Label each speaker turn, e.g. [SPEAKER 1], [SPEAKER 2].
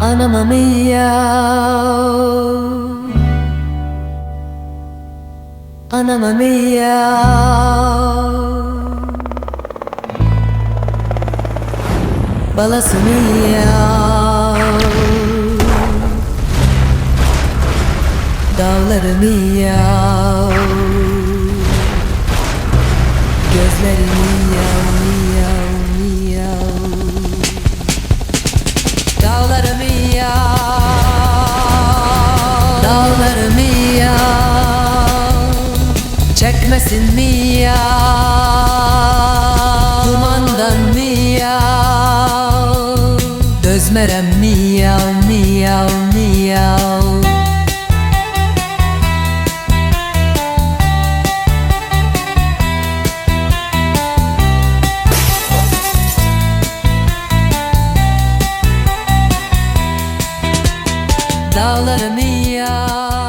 [SPEAKER 1] Anama miyav, anama miyav, balası miyav, dağları miyav, gözleri miyav miyav miyav, dağları miyav, dağları miyav, çekmesin miyav, dumandan miyav, dözmerem miyav miyav miyav. Dağları miyav,